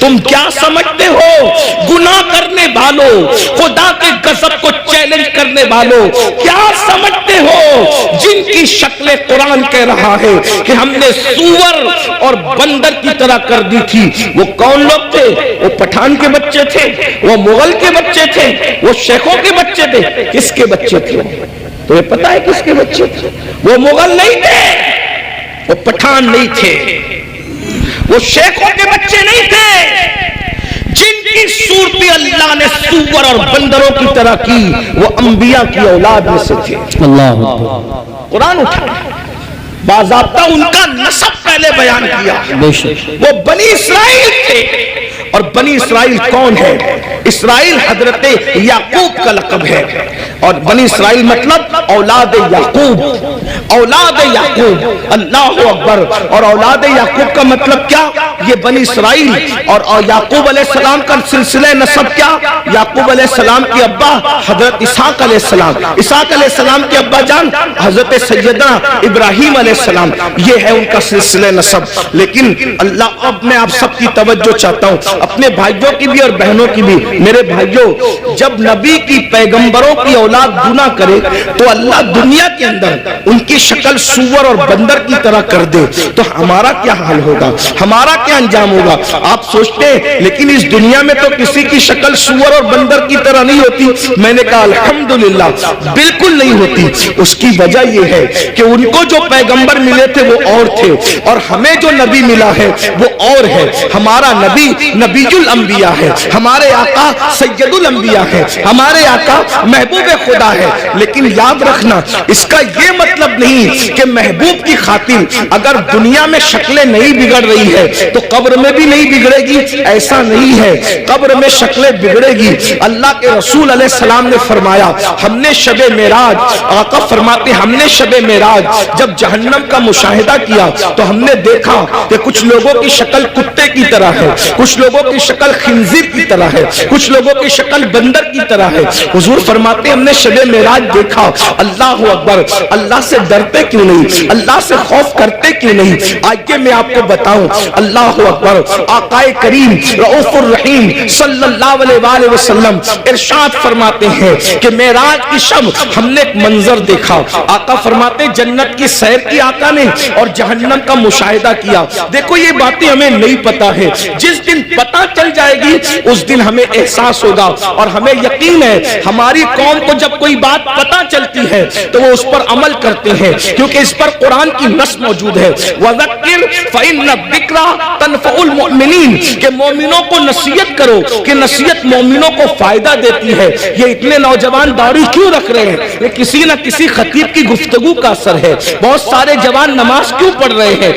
تم کیا سمجھتے ہو گناہ کرنے والوں، خدا کے غضب کو چیلنج کرنے والوں، کیا سمجھتے ہو جن کی شکل قرآن کہہ رہا ہے کہ ہم نے سور اور بندر کی طرح کر دی تھی؟ وہ کون لوگ تھے؟ وہ پٹھان کے بچے تھے، وہ مغل کے بچے تھے، وہ شیخوں کے بچے تھے۔ کس کے بچے تھے؟ تو یہ پتا ہے کس کے بچے تھے؟ وہ مغل نہیں تھے، وہ پٹھان نہیں تھے، وہ شیخوں کے بچے نہیں تھے۔ جن کی صورتیں اللہ نے سور اور بندروں کی طرح کی وہ انبیاء کی اولاد میں سے تھے۔ اللہ قرآن اٹھا باضابطہ ان کا نسب پہلے بیان کیا۔ وہ بنی اسرائیل تھے، اور بنی اسرائیل کون ہے؟ اسرائیل حضرت یعقوب کا لقب ہے، اور بنی اسرائیل مطلب اولاد یعقوب، اولاد یعقوب، اللہ اکبر۔ اور اولاد یعقوب کا مطلب کیا؟ یہ بنی اسرائیل اور یعقوب علیہ السلام کا سلسلہ نسب کیا؟ یعقوب علیہ السلام کی ابا حضرت اسحاق علیہ السلام، اسحاق علیہ السلام کی ابا جان حضرت سیدنا ابراہیم علیہ السلام، یہ ہے ان کا سلسلہ نسب۔ لیکن اللہ، اب میں آپ سب کی توجہ چاہتا ہوں، اپنے بھائیوں کی بھی اور بہنوں کی بھی۔ میرے بھائیوں، جب نبی کی پیغمبروں کی اولاد گناہ کرے تو اللہ دنیا کے اندر ان کی شکل سور اور بندر کی طرح کر دے تو ہمارا کیا حال ہوگا، ہمارا کیا انجام ہوگا؟ آپ سوچتے ہیں لیکن اس دنیا میں تو کسی کی شکل سور اور بندر کی طرح نہیں ہوتی۔ میں نے کہا الحمدللہ بالکل نہیں ہوتی۔ اس کی وجہ یہ ہے کہ ان کو جو پیغمبر ملے تھے وہ اور تھے، اور ہمیں جو نبی ملا ہے وہ اور ہے۔ ہمارا نبی نبی الانبیاء ہے، ہمارے آقا سید الانبیاء ہے، ہمارے آقا محبوب خدا ہے۔ لیکن یاد رکھنا، اس کا یہ مطلب نہیں کہ محبوب کی خاطر اگر دنیا میں شکلیں نہیں بگڑ رہی ہے تو قبر میں بھی نہیں بگڑے گی، ایسا نہیں ہے۔ قبر میں شکلیں بگڑے گی۔ اللہ کے رسول علیہ السلام نے فرمایا، ہم نے شب معراج، آقا فرماتے ہم نے شب معراج جب جہنم کا مشاہدہ کیا تو ہم نے دیکھا کہ کچھ لوگوں کی شکل کتے کی طرح ہے، کچھ لوگوں کی شکل خنزیر کی طرح ہے، کچھ لوگوں کی شکل بندر کی طرح ہے۔ حضور فرماتے ہم نے شب معراج دیکھا، اللہ اکبر، اللہ سے ڈرتے کیوں نہیں، اللہ سے خوف کرتے کیوں نہیں؟ آئیے میں آپ کو بتاؤں، اللہ اکبر، آقا کریم رؤوف الرحیم صلی اللہ علیہ وآلہ وسلم ارشاد فرماتے ہیں کہ معراج کی شب ہم نے ایک منظر دیکھا۔ آقا فرماتے جنت کی سیر کی آقا نے اور جہنم کا مشاہدہ کیا۔ دیکھو یہ باتیں ہمیں نہیں پتا ہے، جس دن پتا چل جائے گی اس دن ہمیں احساس ہوگا، اور ہمیں یقین ہے ہماری قوم کو جب کوئی بات پتا چلتی ہے تو وہ اس پر عمل کرتے ہیں، کیونکہ اس پر قرآن کی نص موجود ہے، وَذَكِّرْ فَإِنَّ الذِّكْرَىٰ تَنفَعُ الْمُؤْمِنِينَ، کہ مومنوں کو نصیحت کرو کہ نصیحت مومنوں کو فائدہ دیتی ہے۔ یہ اتنے نوجوان داڑھی کیوں رکھ رہے ہیں؟ یہ کسی نہ کسی خطیب کی گفتگو کا اثر ہے۔ بہت سارے جوان نماز کیوں پڑھ رہے ہیں؟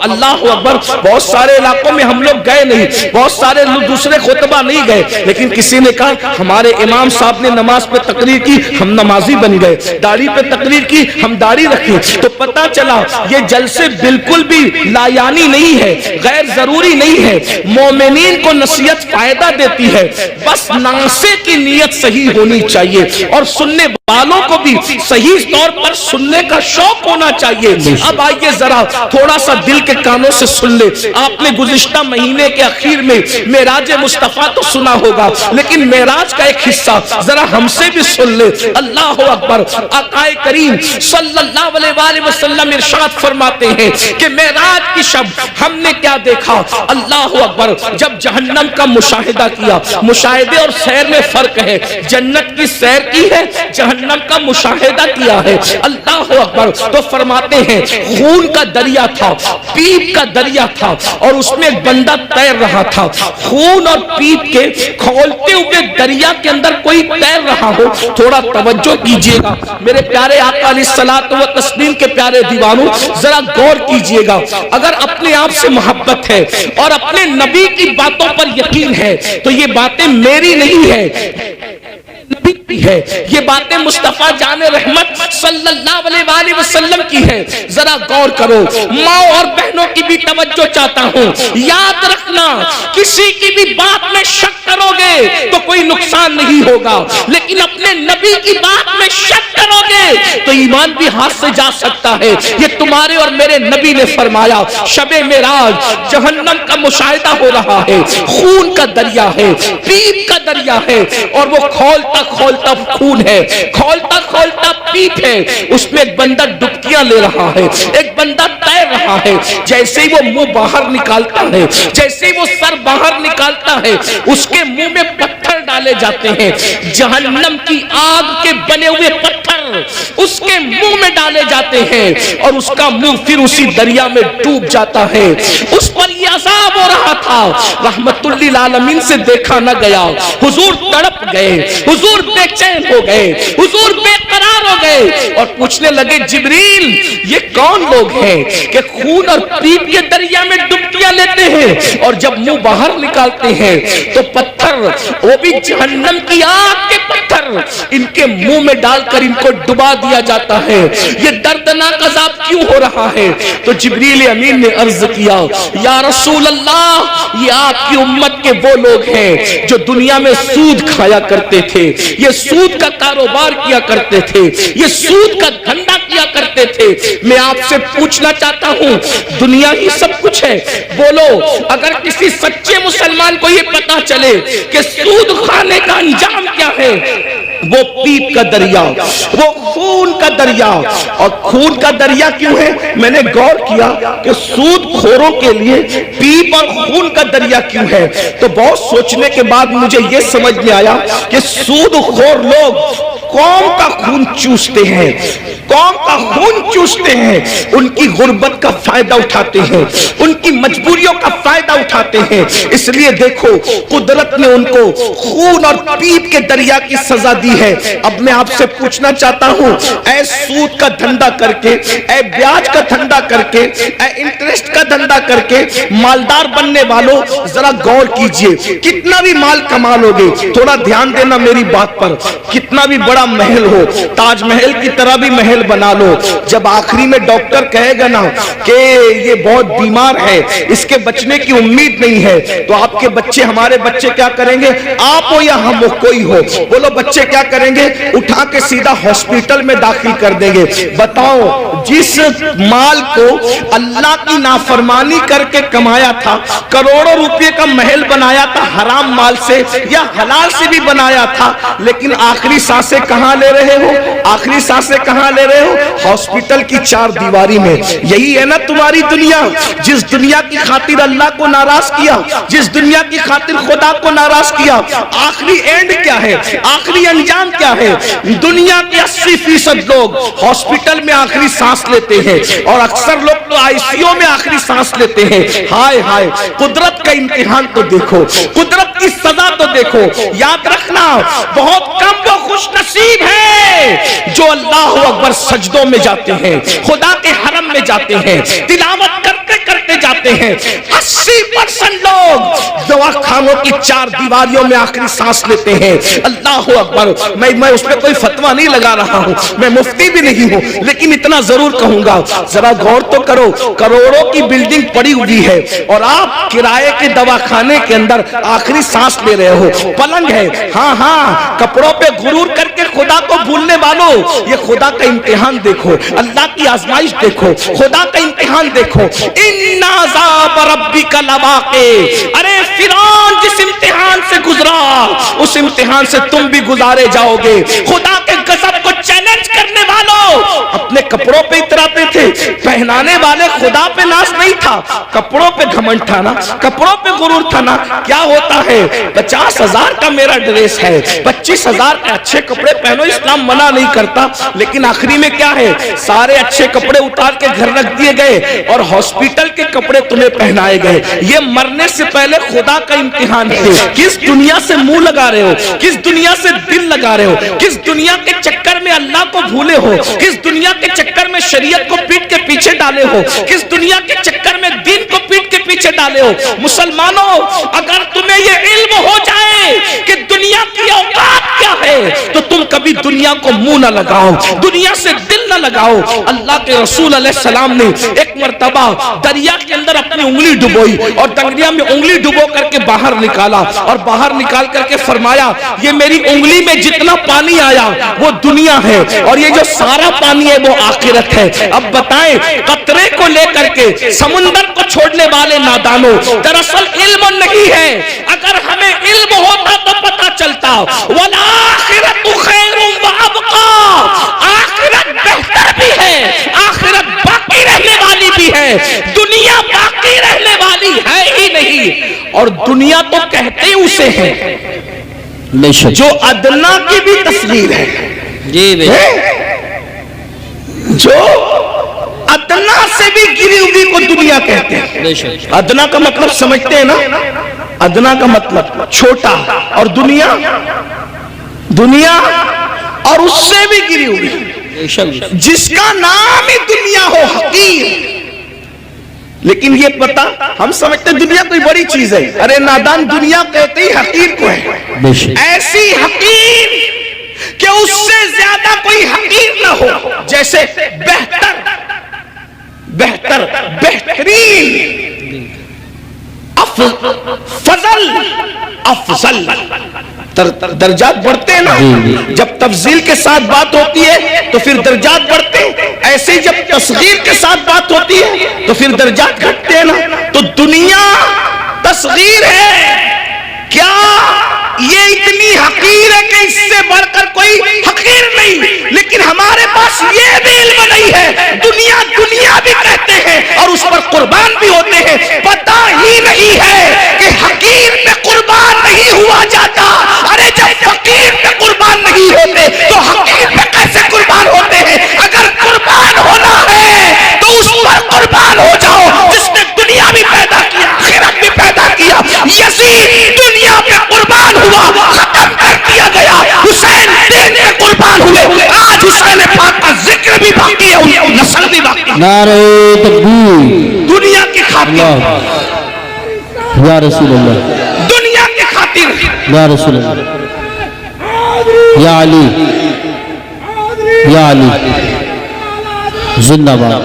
اللہ اکبر، بہت سارے علاقوں میں ہم لوگ گئے نہیں، بہت سارے دوسرے خطبہ نہیں گئے، لیکن کسی نے کہا ہمارے امام صاحب نے نماز پہ تقریر کی ہم نمازی بن گئے، داڑھی پہ تقریر کی ہم داڑھی رکھیں، تو پتا چلا یہ جلسے بالکل بھی لایانی نہیں ہے، غیر ضروری نہیں ہے۔ مومنین کو نصیحت فائدہ دیتی ہے، بس ناصح کی نیت صحیح ہونی چاہیے، اور سننے والوں کو بھی صحیح طور پر سننے کا شوق ہونا چاہیے۔ اب آئیے ذرا تھوڑا سا دل کے کانوں سے سن لے۔ آپ نے گزشتہ مہینے کے اخیر میں معراج مصطفیٰ تو سنا ہوگا، لیکن معراج کا ایک حصہ ذرا ہم سے بھی سن لے۔ اللہ اکبر، آقا کریم صلی اللہ علیہ وآلہ وسلم ارشاد فرماتے ہیں کہ معراج کی شب ہم نے کیا دیکھا؟ اللہ اکبر، جب جہنم کا مشاہدہ کیا۔ مشاہدے اور سیر میں فرق ہے، جنت کی سیر کی ہے، جہنم کا مشاہدہ کیا ہے۔ اللہ اکبر، تو فرماتے ہیں خون کا دریا تھا، پیپ کا دریا تھا، اور اس میں ایک بندہ تیر رہا تھا۔ خون اور پیپ کے کھولتے ہوئے دریا کے اندر کوئی تیر رہا ہو، تھوڑا توجہ کیجئے گا میرے پیارے آقا علیہ الصلوۃ والتسلیم کے پیارے دیوانوں، ذرا غور کیجئے گا۔ اگر اپنے آپ سے محبت ہے اور اپنے نبی کی باتوں پر یقین ہے تو یہ باتیں میری نہیں ہے، پھرتی ہے. یہ باتیں مصطفیٰ جان رحمت صلی اللہ علیہ وسلم کی ہے. ذرا غور کرو. ماں اور بہنوں کی بھی توجہ چاہتا ہوں. یاد رکھنا کسی کی بھی بات میں شک کرو گے تو کوئی نقصان نہیں ہوگا، لیکن اپنے نبی کی بات میں شک کرو گے تو ایمان بھی ہاتھ سے جا سکتا ہے. یہ تمہارے اور میرے نبی نے فرمایا. شب معراج جہنم کا مشاہدہ ہو رہا ہے، خون کا دریا ہے، پیپ کا دریا ہے، اور وہ کھولتا کھولتا خون ہے، کھولتا کھولتا پیپ ہے. اس میں ایک بندہ ڈبکیاں لے رہا ہے، ایک بندہ تیر رہا ہے. جیسے ہی وہ منہ باہر نکالتا ہے، جیسے ہی وہ سر باہر نکالتا ہے، اس کے منہ میں پتھر ڈالے جاتے ہیں. جہنم کی آگ کے بنے ہوئے پتھر اس کے منہ میں ڈالے جاتے ہیں اور اس کا منہ پھر اسی دریا میں ڈوب جاتا ہے. اس پر یہ عذاب ہو رہا تھا. رحمت للعالمین سے دیکھا نہ گیا. حضور تڑپ گئے، حضور بے چین ہو گئے، حضور بے قرار ہو گئے اور پوچھنے لگے جبریل یہ کون لوگ ہیں کہ خون اور پیپ کے دریا میں ڈبکیاں لیتے ہیں اور جب منہ باہر نکالتے ہیں تو پتھر، وہ بھی جہنم کی آگ کے پتھر، ان کے منہ میں ڈال کر ان کو ڈبا دیا جاتا ہے. یہ دردناک عذاب کیوں ہو رہا ہے؟ تو جبریل امین نے عرض کیا یا رسول اللہ یہ آپ کی امت کے وہ لوگ ہیں جو دنیا میں سود کھایا کرتے تھے، یہ سود کا کاروبار کیا کرتے تھے، یہ سود کا دھندا کیا کرتے تھے. میں آپ سے پوچھنا چاہتا ہوں دنیا ہی سب کچھ ہے؟ بولو اگر کسی سچے مسلمان کو یہ پتا چلے کہ سود کھانے کا انجام کیا ہے، وہ پیپ کا دریا، وہ خون کا دریا. اور خون کا دریا کیوں ہے؟ میں نے غور کیا کہ سود خوروں کے لیے پیپ اور خون کا دریا کیوں ہے. تو بہت سوچنے کے بعد مجھے یہ سمجھ میں آیا کہ سود خور لوگ قوم کا خون چوستے ہیں، قوم کا خون چوستے ہیں، ان کی غربت کا فائدہ اٹھاتے ہیں، ان کی مجبوریوں کا فائدہ اٹھاتے ہیں. اس لیے دیکھو قدرت نے ان کو خون اور پیپ کے دریا کی سزا دی ہے. اب میں آپ سے پوچھنا چاہتا ہوں اے سود کا دھندا کر کے، اے بیاج کا دھندا کر کے، اے انٹرسٹ کا دھندا کر کے مالدار بننے والوں ذرا غور کیجئے. کتنا بھی مال کما لو گے، تھوڑا دھیان دینا میری بات پر، کتنا بھی بڑا محل ہو، تاج محل کی طرح بھی محل بنا لو، جب آخری میں ڈاکٹر کہے گا نا کہ یہ بہت بیمار ہے، اس کے بچنے کی امید نہیں ہے، تو آپ کے بچے، ہمارے بچے کیا کریں گے؟ آپ ہو یا ہم ہو، کوئی ہو، بولو بچے کیا کریں گے؟ اٹھا کے سیدھا ہاسپٹل میں داخل کر دیں گے. بتاؤ جس مال کو اللہ کی نافرمانی کر کے کمایا تھا، کروڑوں روپے کا محل بنایا تھا حرام مال سے یا حلال سے بھی بنایا تھا، لیکن آخری سانسیں کہاں لے رہے ہو؟ آخری سانسیں کہاں لے رہے ہو؟ ہاسپٹل کی چار دیواری میں. یہی ہے نا تمہاری دنیا. جس دنیا کی خاطر اللہ کو ناراض کیا، جس دنیا کی خاطر خدا کو ناراض کیا، آخری اینڈ کیا ہے؟ آخری انجام کیا ہے؟ دنیا کے 80% لوگ ہاسپٹل میں آخری سانس لیتے ہیں اور اکثر لوگ تو آئی سی یو میں آخری سانس لیتے ہیں. ہائے ہائے، قدرت کا امتحان تو دیکھو، قدرت کی سزا تو دیکھو. یاد رکھنا بہت کم وہ خوش نصیب ہے جو اللہ اکبر سجدوں میں جاتے ہیں، خدا کے حرم میں جاتے ہیں، تلاوت کرتے کرتے جاتے ہیں. 80% لوگ دوا خانوں کی چار دیواریوں میں آخری سانس لیتے ہیں. اللہ اکبر. میں اس پہ کوئی فتویٰ نہیں لگا رہا ہوں، میں مفتی بھی نہیں ہوں، لیکن اتنا ضرور کہوں گا ذرا غور تو کرو. کروڑوں کی بلڈنگ پڑی ہوئی ہے اور آپ کرائے کے دواخانے کے اندر آخری سانس لے رہے ہو. پلنگ ہے، ہاں ہاں، کپڑوں پہ غرور کر کے خدا کو بھولنے والوں، یہ خدا کا امتحان دیکھو، اللہ کی آزمائش دیکھو، خدا کا امتحان دیکھو. ان عذاب ربک لواقع. ارے فرعون جس امتحان سے گزرا اس امتحان سے تم بھی گزارے جاؤ گے. خدا کے غضب کو چیلنج کرنے والوں اپنے کپڑوں پہ اتراتے تھے، پہنانے والے خدا پہ ناز نہیں تھا، کپڑوں پہ گھمنڈ تھا نا، کپڑوں پہ غرور تھا نا. کیا ہوتا ہے؟ 50,000 کا میرا ڈریس ہے، 25,000 کے اچھے کپڑے پہنو، اسلام منع نہیں کرتا، لیکن آخری میں کیا ہے؟ سارے اچھے کپڑے اتار کے گھر رکھ دیے گئے اور ہاسپٹل کے کپڑے تمہیں پہنائے گئے. یہ مرنے سے پہلے خدا کا امتحان ہے. کس دنیا سے منہ لگا رہے ہو؟ کس دنیا سے دل لگا رہے ہو؟ کس دنیا کے چکر میں اللہ کو بھولے ہو؟ کس دنیا کے چکر میں شریعت کو پیٹ کے پیچھے ڈالے ہو؟ کس دنیا کے چکر میں دین کو پیٹ کے پیچھے ڈالے ہو؟ مسلمانوں اگر تمہیں یہ علم ہو جائے کہ دنیا کی اوقات کیا ہے، ہے تو تم کبھی دنیا کو منہ نہ لگاؤ، دنیا سے دل نہ لگاؤ۔ اللہ کے رسول علیہ السلام نے ایک مرتبہ دریا کے اندر اپنی انگلی ڈبوئی اور دریا میں انگلی ڈبو کر کے باہر نکالا، اور باہر نکال کر کے فرمایا یہ میری انگلی میں جتنا پانی آیا وہ دنیا ہے، اور یہ جو سارا پانی ہے وہ آخرت ہے۔ اب بتائیں قطرے کو لے کر کے سمندر کو چھوڑنے والے نادانوں، دراصل علم نہیں ہے، اگر ہمیں علم ہوتا تو پتا چلتا وَالْآخِرَةُ خَيْرٌ وَأَبْقَىٰ، آخرت بہتر بھی ہے، آخرت باقی رہنے والی بھی ہے، دنیا باقی رہنے والی ہے ہی نہیں۔ اور دنیا تو کہتے اسے ہے جو ادنا کی بھی تصغیر ہے، جو ادنا سے بھی گری ہوئی کو دنیا کہتے ہیں۔ ادنا کا مطلب سمجھتے ہیں نا، ادنا کا مطلب چھوٹا، اور دنیا اور اس سے بھی گری ہوئی، جس کا نام ہی دنیا ہو حقیر۔ لیکن یہ پتا ہم سمجھتے دنیا کوئی بڑی چیز ہے، ارے نادان دنیا کہتے ہی حقیر کو ہے، ایسی حقیر کہ اس سے زیادہ کوئی حقیر نہ ہو، جیسے بہترین، افضل درجات بڑھتے ہیں نا، جب تفضیل کے ساتھ بات ہوتی ہے تو پھر درجات بڑھتے ہیں، ایسے ہی جب تصغیر کے ساتھ بات ہوتی ہے تو پھر درجات گھٹتے ہیں نا۔ تو دنیا تصغیر ہے، کیا یہ اتنی حقیر ہے کہ اس سے بڑھ کر کوئی حقیر نہیں، لیکن ہمارے پاس یہ بھی علم نہیں ہے، دنیا بھی کہتے ہیں اور اس پر قربان بھی ہوتے ہیں، پتہ ہی نہیں ہے کہ حقیر پہ قربان نہیں ہوا جاتا۔ ارے جب فقیر پہ قربان نہیں ہوتے تو حقیر پہ کیسے قربان ہوتے ہیں؟ اگر قربان ہونا ہے تو اس پر قربان ہو جاؤ جس نے دنیا بھی پیدا کیا، آخرت بھی پیدا کیا۔ یزید دنیا پہ قربان ہوا، ختم کر دیا گیا، حسین دین پہ قربان ہوئے، آج حسین پاک کا ذکر بھی باقی ہے، ان کی نسل بھی باقی ہے۔ نعرہ تکبیر، دنیا کی خاطر، یا رسول اللہ، دنیا کی خاطر، یا رسول اللہ، یا علی، یا علی زندہ باد،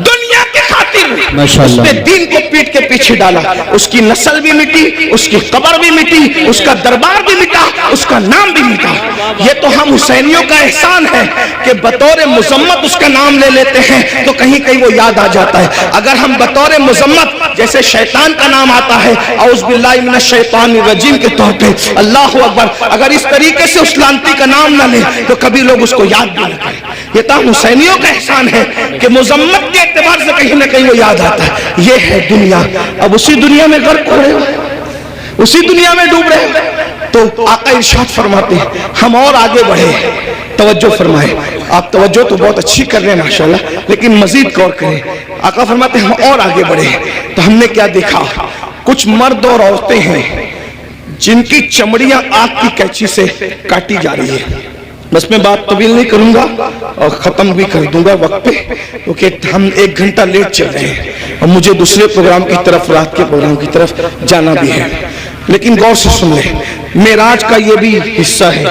دنیا کی خاطر ماشاءاللہ، اس نے دین کو پیٹ کے پیچھے ڈالا، اس کی نسل بھی مٹی، اس کی قبر بھی مٹی، اس کا دربار بھی مٹا، اس کا نام بھی مٹا۔ یہ تو ہم حسینیوں کا احسان ہے کہ بطور مذمت اس کا نام لے لیتے ہیں تو کہیں کہیں وہ یاد آ جاتا ہے۔ اگر ہم بطور مذمت جیسے شیطان کا نام آتا ہے اعوذ باللہ من الشیطان الرجیم کے طور پہ، اللہ اکبر، اگر اس طریقے سے اس لانتی کا نام نہ لیں تو کبھی لوگ اس کو یاد بھی نہ کریں۔ یہ تو ہم حسینیوں کا احسان ہے کہ مذمت کے اعتبار سے کہیں نہ کہیں وہ یاد آتا ہے۔ یہ ہے دنیا، اب اسی دنیا میں غرق ہو رہے ہو، اسی دنیا میں ڈوب رہے ہو۔ تو آقا ارشاد فرماتے ہیں ہم اور آگے بڑھے، توجہ فرمائے، آپ توجہ تو بہت اچھی کر رہے ہیں ماشاءاللہ، لیکن مزید غور کریں۔ آقا فرماتے ہیں ہم اور آگے بڑھے تو ہم نے کیا دیکھا، کچھ مرد اور عورتیں ہیں جن کی چمڑیاں آگ کی کینچی سے کاٹی جا رہی ہے۔ بس میں بات طویل نہیں کروں گا اور ختم بھی کر دوں گا وقت پہ، کیونکہ ہم 1 گھنٹہ لیٹ چل رہے ہیں اور مجھے دوسرے پروگرام کی طرف، رات کے پروگرام کی طرف جانا بھی ہے۔ لیکن غور سے سن لیں، معراج کا یہ بھی حصہ ہے۔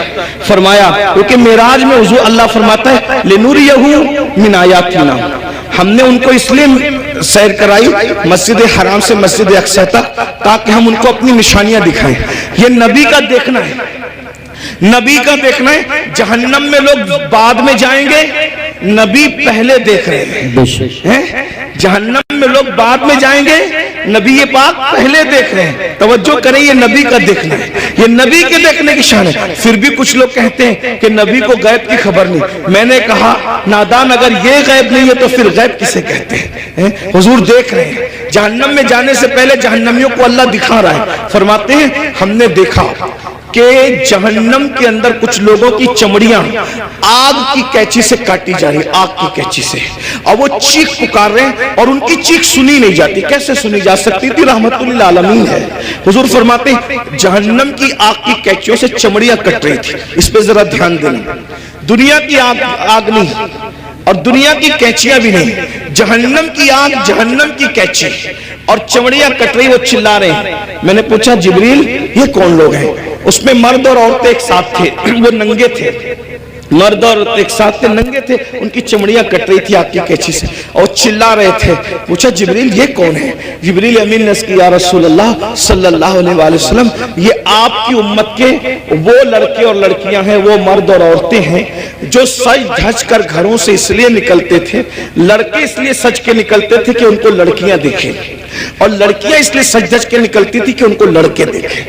فرمایا کیونکہ معراج میں حضور اللہ فرماتا ہے لِنُرِيَهُ مِنْ آیَاتِنَا، ہم نے ان کو اس لیے سیر کرائی مسجد حرام سے مسجد اقصی تک تاکہ ہم ان کو اپنی نشانیاں دکھائیں۔ یہ نبی کا دیکھنا ہے، نبی کا دیکھنا ہے۔ جہنم میں لوگ بعد میں جائیں گے، نبی پہلے دیکھ رہے ہیں۔ جہنم میں لوگ بعد میں جائیں گے، نبی پاک پہلے دیکھ رہے ہیں۔ توجہ کریں، یہ نبی کا دیکھنا ہے، یہ نبی کے دیکھنے کی شان ہے۔ پھر بھی کچھ لوگ کہتے ہیں کہ نبی کو غیب کی خبر نہیں۔ میں نے کہا نادان، اگر یہ غیب نہیں ہے تو پھر غیب کسے کہتے ہیں؟ حضور دیکھ رہے ہیں، جہنم میں جانے سے پہلے جہنمیوں کو اللہ دکھا رہا ہے۔ فرماتے ہیں ہم نے دیکھا کہ جہنم کے اندر کچھ لوگوں کی چمڑیاں آگ کی کینچی سے کاٹی جا رہی، آگ کی کینچی سے، اور وہ چیخ پکار رہے ہیں اور ان کی چیخ سنی نہیں جاتی۔ کیسے سنی جا سکتی تھی؟ رحمت للعالمین ہے۔ حضور فرماتے ہیں جہنم کی آگ کی کینچیوں سے چمڑیاں کٹ رہی تھی۔ اس پہ ذرا دھیان دینا، دنیا کی آگ نہیں اور دنیا کی کینچیاں بھی نہیں، جہنم کی آگ، جہنم کی کینچی اور چمڑیاں کٹ رہی، وہ چلا رہے ہیں۔ میں نے پوچھا جبریل یہ کون لوگ ہیں؟ اس میں مرد اور عورتیں ایک ساتھ تھے, وہ ننگے تھے, مرد اور ایک ساتھ تھے, ننگے تھے, ان کی چمڑیاں کٹ رہی تھی آگ کی قینچی سے اور چلا رہے تھے. پوچھا جبریل یہ کون ہے؟ جبریل امین نے اس کی یا رسول اللہ صلی اللہ علیہ وآلہ وسلم یہ آپ کی امت کے وہ لڑکے اور لڑکیاں ہیں, وہ مرد اور عورتیں ہیں جو سج دھج کر گھروں سے اس لیے نکلتے تھے, لڑکے اس لیے سج کے نکلتے تھے کہ ان کو لڑکیاں دیکھیں, اور لڑکیاں اس لیے سج دھج کے نکلتی تھی کہ ان کو لڑکے دیکھیں,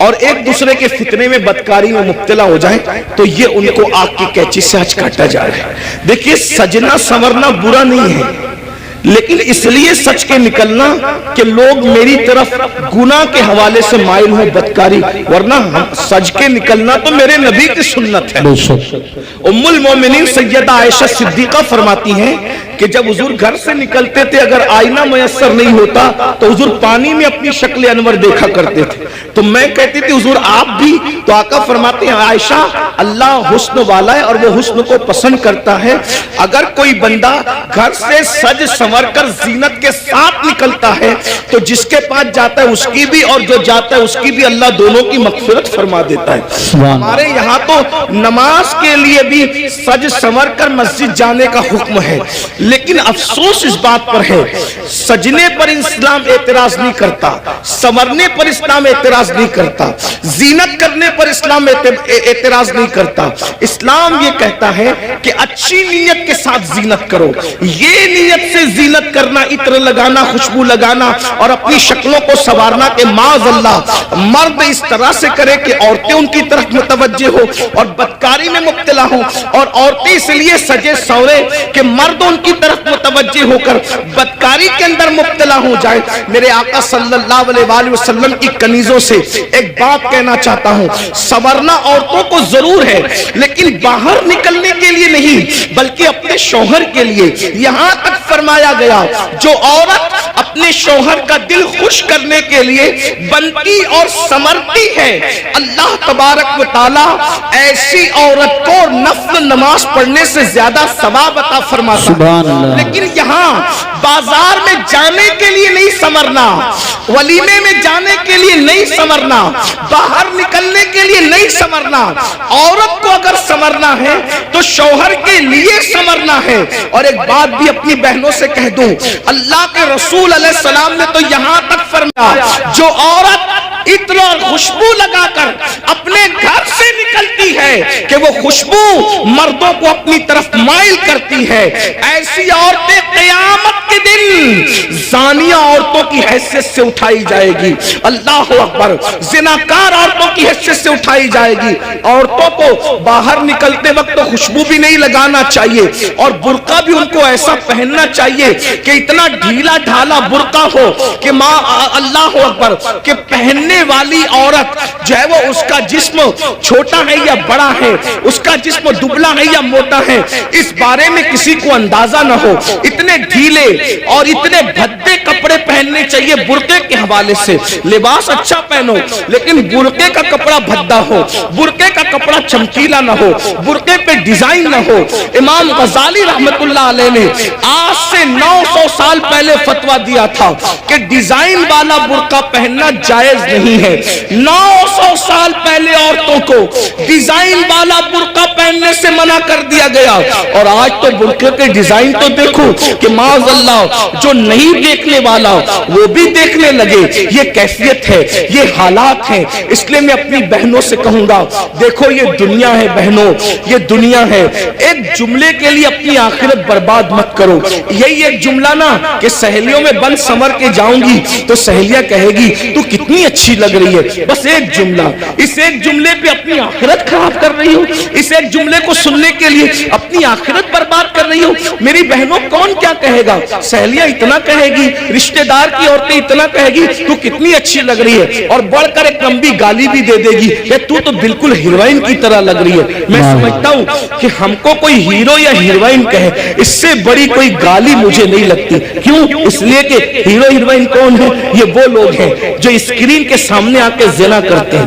اور ایک دوسرے کے فتنے میں بدکاری میں مبتلا ہو جائیں تو یہ ان کو آگ کی قینچی سے آج کاٹا جا رہا ہے. دیکھیے سجنا سنورنا برا نہیں ہے, لیکن اس لیے سچ کے نکلنا کہ لوگ میری طرف گناہ کے حوالے سے مائل ہوں, بدکاری, ورنہ سج کے نکلنا تو میرے نبی کی سنت ہے. ام المومنین سیدہ عائشہ صدیقہ فرماتی ہیں کہ جب حضور گھر سے نکلتے تھے اگر آئینہ میسر نہیں ہوتا تو حضور پانی میں اپنی شکل انور دیکھا کرتے تھے. تو میں کہتی تھی حضور آپ بھی؟ تو آقا فرماتے ہیں عائشہ اللہ حسن والا ہے اور وہ حسن کو پسند کرتا ہے. اگر کوئی بندہ گھر سے سج سنور کر زینت کے ساتھ نکلتا ہے تو جس کے پاس جاتا ہے اس کی بھی اور جو جاتا ہے اس کی بھی اللہ دونوں کی مغفرت فرما دیتا ہے. ہمارے یہاں تو نماز کے لیے بھی سج سنور کر مسجد جانے کا حکم ہے, لیکن افسوس اس بات پر ہے سجنے پر اسلام اعتراض نہیں کرتا, سنورنے پر اسلام اعتراض نہیں کرتا, زینت کرنے پر اسلام اعتراض نہیں کرتا. اسلام یہ کہتا ہے کہ اچھی نیت کے ساتھ زینت کرو. یہ نیت سے زینت کرنا, عطر لگانا, خوشبو لگانا اور اپنی شکلوں کو سنوارنا کہ معاذ اللہ مرد اس طرح سے کرے کہ عورتیں ان کی طرف متوجہ ہو اور بدکاری میں مبتلا ہوں, اور عورتیں اس لیے سجے سورے کہ مرد ان کی طرف متوجہ ہو کر بدکاری کے اندر مبتلا ہو جائے. میرے آقا صلی اللہ علیہ وآلہ وسلم کی کنیزوں سے ایک بات کہنا چاہتا ہوں, سنورنا عورتوں کو ضرور ہے لیکن باہر نکلنے کے لیے نہیں بلکہ اپنے شوہر کے لیے. یہاں تک فرمایا گیا جو عورت اپنے شوہر کا دل خوش کرنے کے لیے بنتی اور سنورتی ہے اللہ تبارک و تعالی ایسی عورت کو نفل نماز پڑھنے سے زیادہ ثواب عطا فرماتا ہے. لیکن یہاں بازار میں جانے کے لیے نہیں سنورنا, ولیمے میں جانے کے لیے نہیں سنورنا, باہر نکلنے کے لیے نہیں سنورنا. عورت کو اگر سنورنا ہے تو شوہر کے لیے سنورنا ہے. اور ایک بات بھی اپنی بہنوں سے کہہ دوں, اللہ کے رسول علیہ السلام نے تو یہاں تک فرمایا جو عورت عطر اور خوشبو لگا کر اپنے گھر سے نکلتی ہے کہ وہ خوشبو مردوں کو اپنی طرف مائل کرتی ہے, ایسی عورتیں قیامت کے دن زانیہ عورتوں کی حیثیت سے اٹھائی جائے گی. اللہ اکبر. زناکار عورتوں کی حیثیت سے اٹھائی جائے گی. عورتوں کو باہر نکلتے وقت تو خوشبو بھی نہیں لگانا چاہیے اور برقع بھی ان کو ایسا پہننا چاہیے کہ اتنا ڈھیلا ڈھالا برقع ہو کہ ماں اللہ اکبر کہ پہننے والی عورت جو ہے وہ اس کا جسم چھوٹا ہے یا بڑا ہے, اس کا جسم دبلا ہے یا موٹا ہے, اس بارے میں کسی کو اندازہ نہ ہو. اتنے ڈھیلے اور اتنے بھدے کپڑے پہننے چاہیے برقعے کے حوالے سے. لباس اچھا پہنو لیکن برقعے کا کپڑا بھدا ہو, برقعے کا کپڑا چمکیلا نہ ہو, برقعے پہ ڈیزائن نہ ہو. امام غزالی رحمت اللہ علیہ نے آج سے 900 سال پہلے فتویٰ دیا تھا کہ ڈیزائن والا برقع پہننا جائز نہیں ہے. 900 سال پہلے عورتوں کو ڈیزائن والا برقع پہننے سے منع کر دیا گیا, اور آج تو برقعے کے ڈیزائن تو دیکھو کہ معاذ اللہ جو نہیں دیکھنے والا وہ بھی دیکھنے لگے. یہ کیفیت ہے, یہ حالات ہیں. اس لیے میں اپنی بہنوں سے کہوں گا دیکھو یہ دنیا ہے بہنوں, یہ دنیا ہے. ایک جملے کے لیے اپنی آخرت برباد مت کرو. یہی ایک جملہ نا کہ سہیلیوں میں بند سمر کے جاؤں گی تو سہیلیاں کہے گی تو کتنی اچھی لگ رہی ہے. بس ایک جملہ, اس ایک جملے پہ اپنی آخرت خراب کر رہی ہو, اس ایک جملے کو سننے کے لیے اپنی آخرت برباد کر رہی ہو. میری بہنوں کون کیا کہے گا؟ سہیلیاں اتنا کہے گی, رشتہ دار کی عورتیں اتنا کہے گی تو کتنی اچھی لگ رہی ہے, اور بڑھ کر ایک لمبی گالی بھی دے دے گی کہ تو بالکل ہیروئن کی طرح لگ رہی ہے. میں سمجھتا ہوں کہ ہم کو کوئی ہیرو یا ہیروئن کہے اس سے بڑی کوئی گالی مجھے نہیں لگتی. کیوں؟ اس لیے کہ ہیرو ہیروئن کون ہے؟ یہ وہ لوگ ہیں جو اسکرین کے سامنے آ کے زنا کرتے ہیں,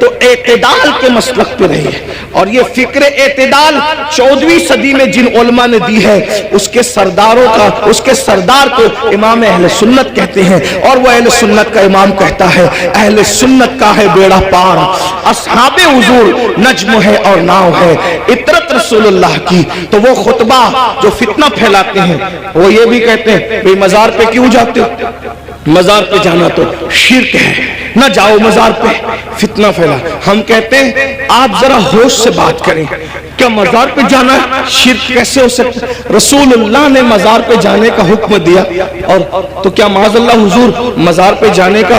تو اعتدال کے مسلک پہ رہے. اور یہ فکر اعتدال 14ویں صدی میں جن علماء نے دی ہے اس کے سردار کو امام اہل سنت کہتے ہیں. اور وہ اہل سنت کا امام کہتا ہے اہل سنت کا ہے بیڑا پار، اصحاب حضور نجم ہے اور ناؤ ہے، اطرت رسول اللہ کی. تو وہ خطبہ جو فتنہ پھیلاتے ہیں وہ یہ بھی کہتے ہیں بھئی مزار پہ کیوں جاتے ہو؟ مزار پہ جانا تو شرک ہے، نہ جاؤ مزار پہ، فتنہ پھیلا. ہم کہتے ہیں آپ ذرا ہوش سے بات کریں، کیا مزار پہ جانا شرک کیسے ہو سکتا؟ رسول اللہ نے مزار پہ جانے کا حکم دیا، اور تو کیا معاذ اللہ حضور مزار پہ جانے کا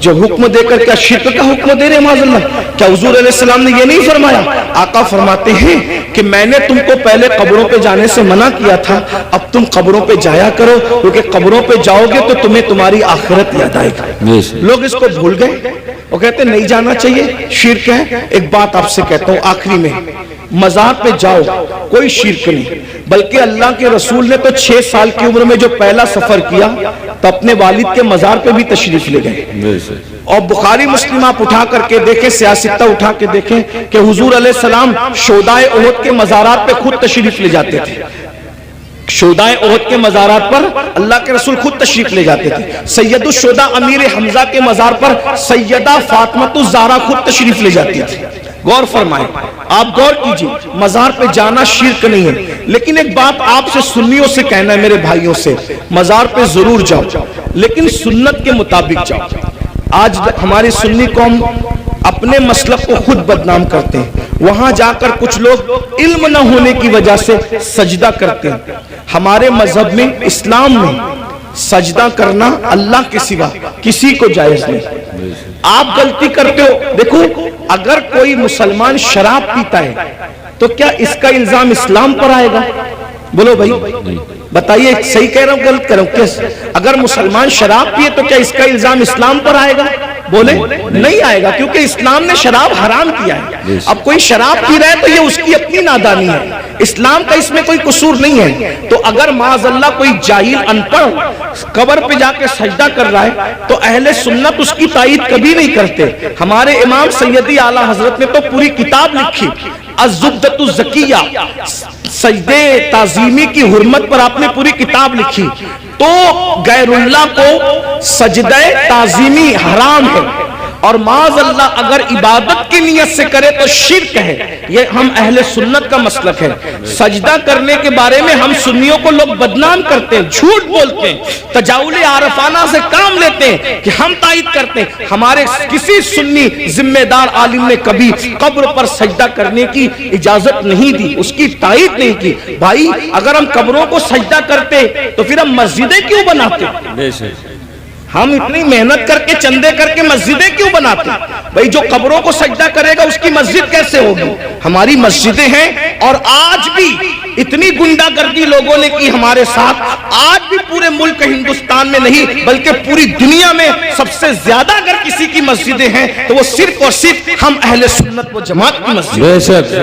جو حکم دے کر کیا شرک کا حکم دے رہے معاذ اللہ؟ کیا حضور علیہ السلام نے یہ نہیں فرمایا؟ آقا فرماتے ہیں کہ میں نے تم کو پہلے قبروں پہ جانے سے منع کیا تھا، اب تم قبروں پہ جایا کرو، کیونکہ قبروں پہ جاؤ گے تو تمہیں تمہاری آخرت یاد آئے گی. لوگ اس کو بھول گئے، وہ کہتے ہیں نہیں جانا چاہیے، شرک ہے. ایک بات آپ سے کہتا ہوں آخری میں، مزار پہ جاؤ کوئی شرک نہیں، بلکہ اللہ کے رسول نے تو 6 سال کی عمر میں جو پہلا سفر کیا تو اپنے والد کے مزار پہ بھی تشریف لے گئے. اور بخاری مسلم آپ اٹھا کر کے دیکھیں، سیاستہ اٹھا کے دیکھیں کہ حضور علیہ السلام شہدائے احد کے مزارات پہ خود تشریف لے جاتے تھے. شہدائے احد کے مزارات پر اللہ کے رسول خود تشریف لے جاتے تھے. سید الشہداء امیر حمزہ کے مزار پر سیدہ فاطمہ الزہرا خود تشریف لے جاتی تھی. غور فرمائیں، آپ غور کیجئے، مزار پہ جانا شرک نہیں ہے. لیکن ایک بات آپ سے سنیوں سے کہنا ہے، میرے بھائیوں سے، مزار پہ ضرور جاؤ لیکن سنت کے مطابق جاؤ. آج ہماری سنی قوم اپنے مسلک کو خود بدنام کرتے ہیں. وہاں جا کر کچھ لوگ علم نہ ہونے کی وجہ سے سجدہ کرتے ہیں. ہمارے مذہب میں، اسلام میں سجدہ کرنا اللہ کے سوا کسی کو جائز نہیں. آپ غلطی کرتے ہو. دیکھو، اگر کوئی مسلمان شراب پیتا ہے تو کیا اس کا الزام اسلام پر آئے گا؟ بولو بھائی، بتائیے صحیح کہہ رہا ہوں غلط کہہ رہا ہوں؟ کس اگر مسلمان شراب پیے تو کیا اس کا الزام اسلام پر آئے گا؟ بولے نہیں آئے گا، کیونکہ اسلام نے شراب حرام کیا ہے. اب کوئی شراب پی رہا ہے تو یہ اس کی اپنی نادانی ہے، اسلام کا اس میں کوئی قصور نہیں ہے. تو اگر معاذ اللہ کوئی جاہل ان پڑھ قبر پہ جا کے سجدہ کر رہا ہے تو اہل سنت اس کی تائید کبھی نہیں کرتے. ہمارے امام سیدی اعلیٰ حضرت نے تو پوری کتاب لکھی، الزبدۃ الزکیہ، سجدے تعظیمی کی حرمت پر آپ نے پوری کتاب لکھی. تو غیر اللہ کو سجدہ تعظیمی حرام ہے، اور معاذ اللہ اگر عبادت کی نیت سے کرے تو شرک ہے. یہ ہم اہل سنت کا مسلک ہے. سجدہ کرنے کے بارے میں ہم سنیوں کو لوگ بدنام کرتے ہیں، جھوٹ بولتے ہیں، تجاؤل عارفانہ سے کام لیتے ہیں کہ ہم تائید کرتے ہیں. ہمارے کسی سنی ذمہ دار عالم نے کبھی قبر پر سجدہ کرنے کی اجازت نہیں دی، اس کی تائید نہیں کی. بھائی اگر ہم قبروں کو سجدہ کرتے تو پھر ہم مسجدیں کیوں بناتے؟ ہم اتنی محنت کر کے چندے کر کے مسجدیں کیوں بناتے؟ بھائی جو قبروں کو سجدہ کرے گا اس کی مسجد کیسے ہوگی؟ ہماری مسجدیں ہیں. اور آج بھی اتنی گنڈا گردی لوگوں نے کی ہمارے ساتھ، آج بھی پورے ملک ہندوستان میں نہیں بلکہ پوری دنیا میں سب سے زیادہ اگر کسی کی مسجدیں ہیں تو وہ صرف اور صرف ہم اہل سنت و جماعت کی مسجد.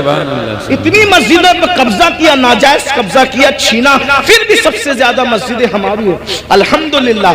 اتنی مسجدوں پہ قبضہ کیا، ناجائز قبضہ کیا، چھینا، پھر بھی سب سے زیادہ مسجدیں ہماری ہیں. الحمدللہ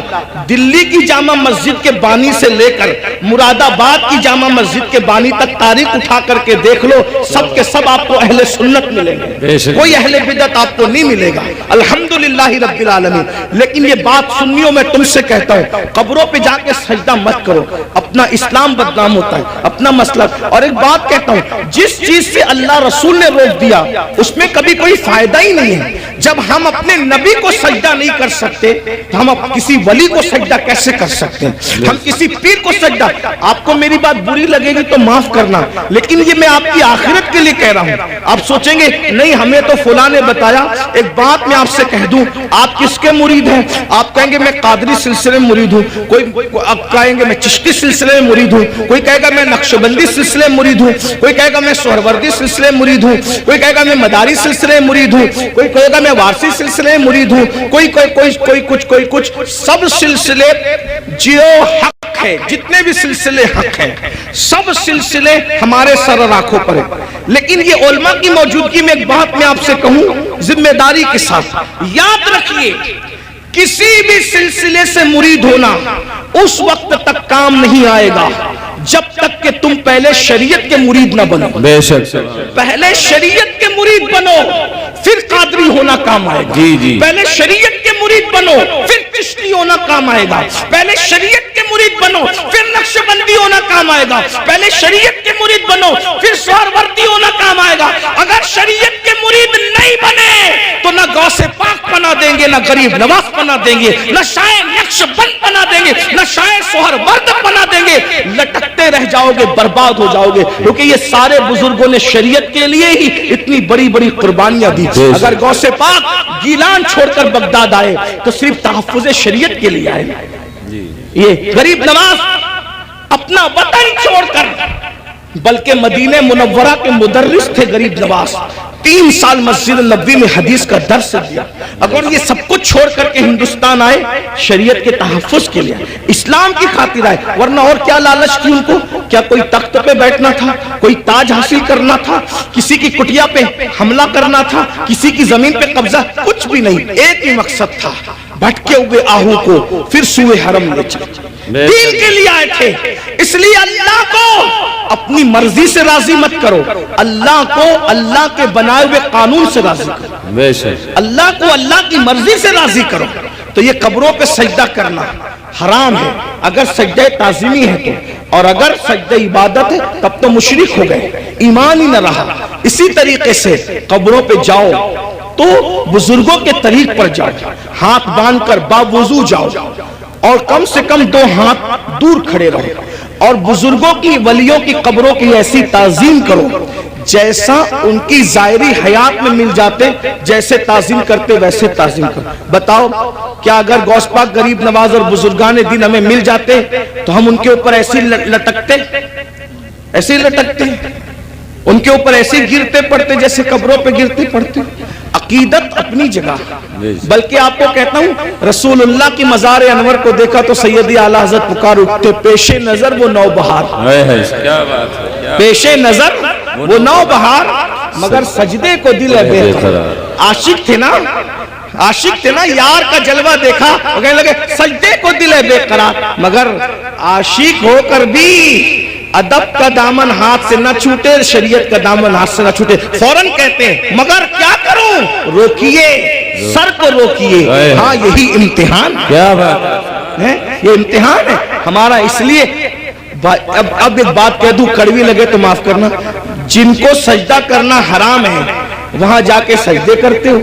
دلی کی جامع مسجد کے بانی سے لے کر مراد آباد کی جامع مسجد کے بانی تک تاریخ اٹھا کر کے دیکھ لو، سب کے سب آپ کو اہل سنت ملیں گے، کوئی اہل بدعت آپ کو نہیں ملے گا. الحمدللہ رب العالمین. لیکن یہ بات سنیوں میں تم سے کہتا ہوں، قبروں پہ جا کے سجدہ مت کرو، اپنا اسلام بدنام ہوتا ہے، اپنا مسلک. اور ایک بات کہتا ہوں، جس چیز سے اللہ رسول نے روک دیا اس میں کبھی کوئی فائدہ ہی نہیں ہے. جب ہم اپنے نبی کو سجدہ نہیں کر سکتے تو ہم کسی ولی کو سجدہ کیسے کر سکتے ہیں؟ ہم کسی پیر کو سجدہ. آپ کو میری بات بری لگے گی تو معاف کرنا، لیکن یہ میں آپ کی آخرت کے لیے کہہ رہا ہوں. آپ سوچیں گے نہیں ہمیں تو فلاں نے بتایا. ایک بات میں آپ سے کہہ دوں، آپ کس کے مرید ہیں؟ آپ کہیں گے میں قادری سلسلے میں مرید ہوں، کوئی آپ کہیں گے میں چشتی سلسلے میں مرید ہوں، کوئی کہے گا میں نقشبندی سلسلے میں مرید ہوں، کوئی کہے گا میں سہروردی سلسلے میں مرید ہوں، کوئی کہے گا میں مداری سلسلے میں مرید ہوں، کوئی کہے گا میں وارسی سلسلے میں مرید ہوں، کوئی کچھ. سب سلسلے جو حق ہے، جتنے بھی سلسلے حق ہیں، سب سلسلے ہمارے سر اور آنکھوں پر ہیں. لیکن یہ علماء کی موجودگی میں ایک بات میں آپ سے کہوں ذمہ داری کے ساتھ، یاد رکھیے کسی بھی سلسلے سے مرید ہونا اس وقت تک کام نہیں آئے گا جب تک کہ تم پہلے شریعت کے مرید نہ بنو. بے شک. پہلے شریعت کے مرید بنو پھر قادری ہونا کام آئے گا. جی. پہلے شریعت کے مرید بنو پھر چشتی ہونا کام آئے گا. پہلے شریعت کے مرید بنو پھر نقشبندی ہونا کام آئے گا. پہلے شریعت کے مرید بنو پھر سہروردی ہونا کام آئے گا. اگر شریعت کے مرید نہیں بنے تو نہ غوث پاک بنا دیں گے، نہ غریب نواز بنا دیں گے، نہ شاعر نقشبند بنا دیں گے، نہ شاعر سہرورد بنا دیں گے. لٹکتے رہ جاؤ گے، برباد ہو جاؤ گے. کیونکہ یہ سارے بزرگوں نے شریعت کے لیے ہی اتنی بڑی بڑی قربانیاں دی. اگر غوث پاک گیلان چھوڑ کر بغداد آئے تو صرف تحفظ شریعت کے لیے آئے. یہ غریب نواز اپنا وطن چھوڑ کر، بلکہ مدینہ منورہ کے مدرس تھے غریب نواز، 3 سال مسجد نبوی میں حدیث کا درس دیا. اگر یہ سب کچھ چھوڑ کر کے ہندوستان آئے شریعت کے تحفظ کے لیے، اسلام کی خاطر آئے. ورنہ اور کیا لالچ تھی ان کو؟ کیا کوئی تخت پہ بیٹھنا تھا؟ کوئی تاج حاصل کرنا تھا؟ کسی کی کٹیا پہ حملہ کرنا تھا؟ کسی کی زمین پہ قبضہ؟ کچھ بھی نہیں. ایک ہی مقصد تھا، بھٹکے ہوئے آہو کو پھر سوئے حرم لے چلے. دین کے لیے آئے تھے. اس لیے اللہ کو اپنی مرضی سے راضی مت کرو، اللہ کو اللہ کے بنائے ہوئے قانون سے راضی کرو. بے شک. اللہ کو اللہ کی مرضی سے راضی کرو. تو یہ قبروں پہ سجدہ کرنا حرام ہے اگر سجدہ تعظیمی ہے تو، اور اگر سجدہ عبادت ہے تب تو مشرک ہو گئے، ایمان ہی نہ رہا. اسی طریقے سے قبروں پہ جاؤ تو بزرگوں کے طریق پر جاؤ، ہاتھ باندھ کر باوضو جاؤ، اور کم سے کم 2 ہاتھ دور کھڑے رہو، اور بزرگوں کی ولیوں کی قبروں کی ایسی تعظیم کرو جیسا ان کی ظاہری حیات میں مل جاتے، جیسے تعظیم کرتے ویسے تعظیم کرو. بتاؤ کیا اگر غوث پاک غریب نواز اور بزرگان دین ہمیں مل جاتے تو ہم ان کے اوپر ایسے لٹکتے؟ ایسے لٹکتے، ان کے اوپر ایسے گرتے پڑتے جیسے قبروں پہ گرتے پڑتے. عقیدت اپنی جگہ. بلکہ آپ کو کہتا ہوں رسول اللہ کی مزار انور کو دیکھا تو سیدی اعلیٰ حضرت پکار اٹھتے، پیش نظر وہ نوبہار. پیش نظر وہ نوبہار مگر سجدے کو دل ہے بے قرار. عاشق تھے نا، عاشق تھے نا، یار کا جلوہ دیکھا وہ کہنے لگے سجدے کو دل ہے بے قرار. مگر عاشق ہو کر بھی ادب کا دامن ہاتھ سے نہ چھوٹے، شریعت کا دامن ہاتھ سے نہ چھوٹے. فوراً کہتے ہیں مگر کیا کروں؟ روکیے، سر کو روکیے. ہاں یہی امتحان. کیا بات ہے، یہ امتحان ہے ہمارا. اس لیے اب ایک بات کہہ دوں، کڑوی لگے تو معاف کرنا. جن کو سجدہ کرنا حرام ہے وہاں جا کے سجدے کرتے ہو،